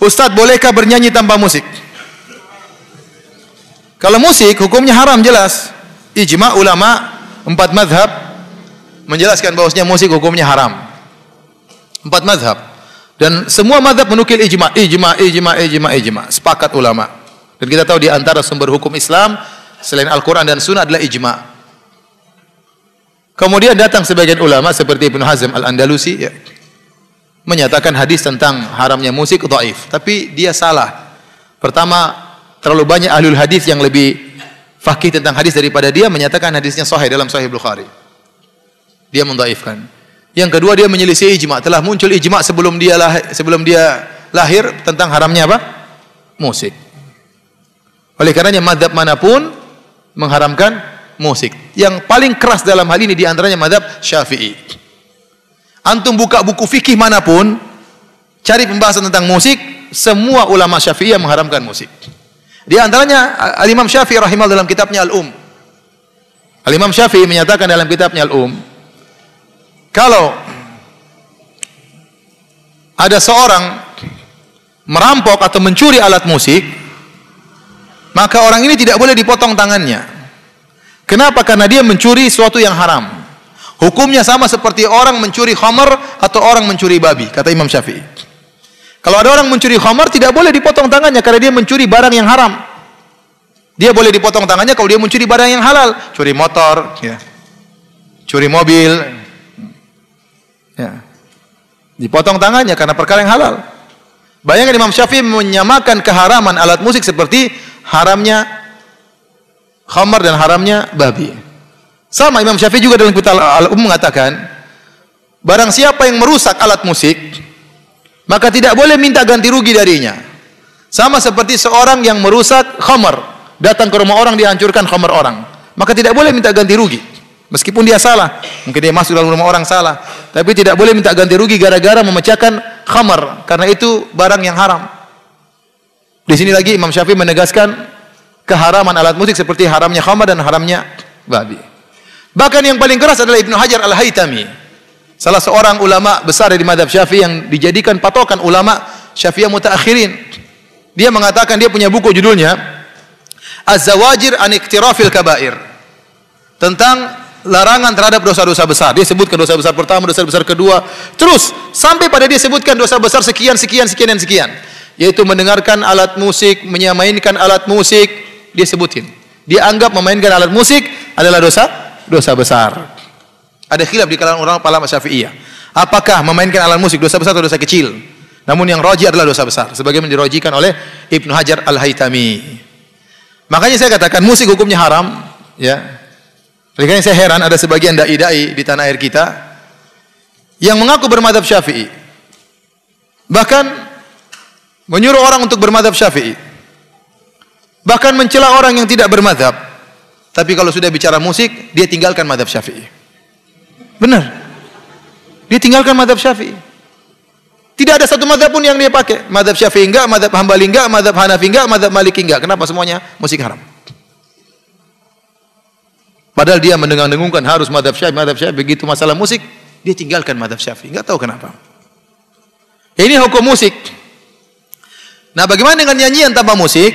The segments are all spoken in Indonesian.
Ustadz, bolehkah bernyanyi tanpa musik? Kalau musik hukumnya haram jelas. Ijma ulama 4 mazhab menjelaskan bahwasanya musik hukumnya haram. 4 mazhab. Dan semua mazhab menukil ijma. Sepakat ulama. Dan kita tahu di antara sumber hukum Islam selain Al-Quran dan Sunnah adalah ijma. Kemudian datang sebagian ulama seperti Ibnu Hazm Al-Andalusi ya, menyatakan hadis tentang haramnya musik dhaif, tapi dia salah. Pertama, terlalu banyak ahlul hadis yang lebih faqih tentang hadis daripada dia menyatakan hadisnya sahih dalam Sahih Bukhari. Dia mendhaifkan. Yang kedua, dia menyelisih ijma. Telah muncul ijma sebelum dia lahir tentang haramnya apa? Musik. Oleh karenanya mazhab manapun mengharamkan musik. Yang paling keras dalam hal ini diantaranya mazhab Syafi'i. Antum buka buku fikih manapun, cari pembahasan tentang musik, semua ulama Syafi'i yang mengharamkan musik. Di antaranya Al-Imam Syafi'i rahimahullah dalam kitabnya Al-Imam Syafi'i menyatakan dalam kitabnya kalau ada seorang merampok atau mencuri alat musik, maka orang ini tidak boleh dipotong tangannya. Kenapa? Karena dia mencuri sesuatu yang haram. Hukumnya sama seperti orang mencuri khamar atau orang mencuri babi, kata Imam Syafi'i. Kalau ada orang mencuri khamar, tidak boleh dipotong tangannya karena dia mencuri barang yang haram. Dia boleh dipotong tangannya kalau dia mencuri barang yang halal, curi motor, ya, curi mobil, ya, dipotong tangannya karena perkara yang halal. Bayangkan Imam Syafi'i menyamakan keharaman alat musik seperti haramnya khamar dan haramnya babi. Sama Imam Syafi'i juga dalam kitab Al-Um mengatakan, barang siapa yang merusak alat musik, maka tidak boleh minta ganti rugi darinya. Sama seperti seorang yang merusak khamar, datang ke rumah orang dihancurkan khamar orang, maka tidak boleh minta ganti rugi. Meskipun dia salah, mungkin dia masuk dalam rumah orang salah, tapi tidak boleh minta ganti rugi gara-gara memecahkan khamar, karena itu barang yang haram. Di sini lagi Imam Syafi'i menegaskan keharaman alat musik seperti haramnya khamar dan haramnya babi. Bahkan yang paling keras adalah Ibnu Hajar Al-Haytami, salah seorang ulama besar dari mazhab Syafi'i yang dijadikan patokan ulama Syafi'iyah mutaakhirin. Dia mengatakan, dia punya buku judulnya Az-Zawajir an Iktirafil Kabair, tentang larangan terhadap dosa-dosa besar. Dia sebutkan dosa besar pertama, dosa besar kedua, terus sampai pada dia sebutkan dosa besar sekian, yaitu mendengarkan alat musik, menyamainkan alat musik. Dia sebutin, dia anggap memainkan alat musik adalah dosa besar. Ada khilaf di kalangan orang ulama Syafi'iyah, apakah memainkan alat musik dosa besar atau dosa kecil? Namun yang rajih adalah dosa besar, sebagaimana dirajihkan oleh Ibnu Hajar Al-Haytami. Makanya saya katakan musik hukumnya haram, ya. Oleh karena saya heran ada sebagian dai-dai di tanah air kita yang mengaku bermadzhab Syafi'i, bahkan menyuruh orang untuk bermadzhab Syafi'i, bahkan mencela orang yang tidak bermadzhab. Tapi kalau sudah bicara musik, dia tinggalkan madzhab Syafi'i. Benar. Dia tinggalkan madzhab Syafi'i. Tidak ada satu madzhab pun yang dia pakai. Madzhab Syafi'i enggak, madzhab Hambali enggak, madzhab Hanafi enggak, madzhab Maliki enggak. Kenapa? Semuanya musik haram. Padahal dia mendengung-dengungkan harus madzhab Syafi'i. Begitu masalah musik, dia tinggalkan madzhab Syafi'i. Enggak tahu kenapa. Ini hukum musik. Nah, bagaimana dengan nyanyian tanpa musik?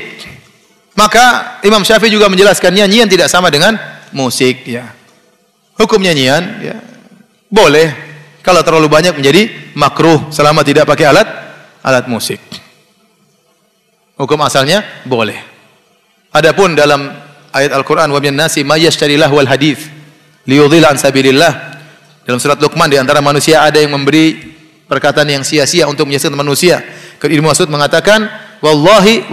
Maka Imam Syafi'i juga menjelaskan nyanyian tidak sama dengan musik, ya. Hukum nyanyian, ya, boleh kalau terlalu banyak menjadi makruh selama tidak pakai alat musik. Hukum asalnya boleh. Adapun dalam ayat Al-Qur'an, wa minan nasi may yashtari lahwal hadits liyudhilla an sabilillah, dalam surat Luqman, di antara manusia ada yang memberi perkataan yang sia-sia untuk menyesatkan manusia. Ibnu Mas'ud mengatakan, wallahi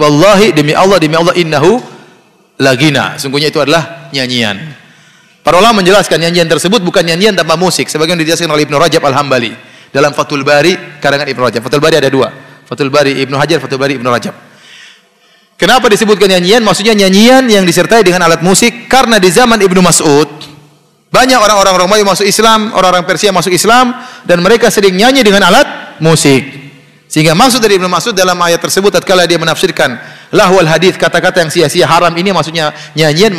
demi Allah innahu lagina, sungguhnya itu adalah nyanyian. Para ulama menjelaskan nyanyian tersebut bukan nyanyian tanpa musik, sebagaimana dijelaskan oleh Ibnu Rajab Al-Hambali dalam Fathul Bari karangan Ibnu Rajab. Fathul Bari ada dua, Fathul Bari Ibnu Hajar, Fathul Bari Ibnu Rajab. Kenapa disebutkan nyanyian? Maksudnya nyanyian yang disertai dengan alat musik, karena di zaman Ibnu Mas'ud banyak orang-orang Romawi masuk Islam, orang-orang Persia masuk Islam, dan mereka sering nyanyi dengan alat musik. Sehingga maksud dari Ibnu Mas'ud dalam ayat tersebut tatkala dia menafsirkan lahwal hadits, kata-kata yang sia-sia haram, ini maksudnya nyanyian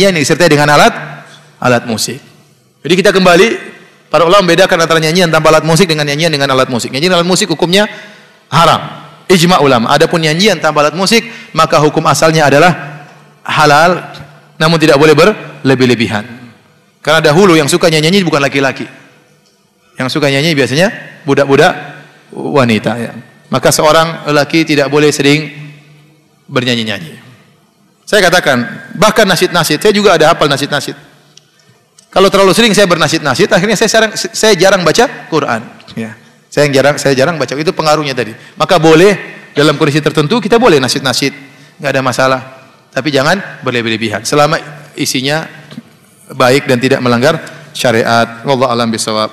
yang disertai dengan alat musik. Jadi kita kembali, para ulama membedakan antara nyanyian tanpa alat musik dengan nyanyian dengan alat musik. Nyanyian alat musik hukumnya haram. ijma ulama. Adapun nyanyian tanpa alat musik, maka hukum asalnya adalah halal, namun tidak boleh berlebih-lebihan. Karena dahulu yang suka nyanyi bukan laki-laki. Yang suka nyanyi biasanya budak-budak wanita. Ya. Maka seorang lelaki tidak boleh sering bernyanyi-nyanyi. Saya katakan, bahkan nasyid-nasyid, saya juga ada hafal nasyid-nasyid. Kalau terlalu sering saya bernasyid-nasyid, akhirnya saya jarang baca Quran. Ya. Saya jarang baca. Itu pengaruhnya tadi. Maka boleh dalam kondisi tertentu kita boleh nasyid-nasyid, nggak ada masalah. Tapi jangan berlebih-lebihan. Selama isinya baik dan tidak melanggar syariat. Wallahu a'lam bishawab.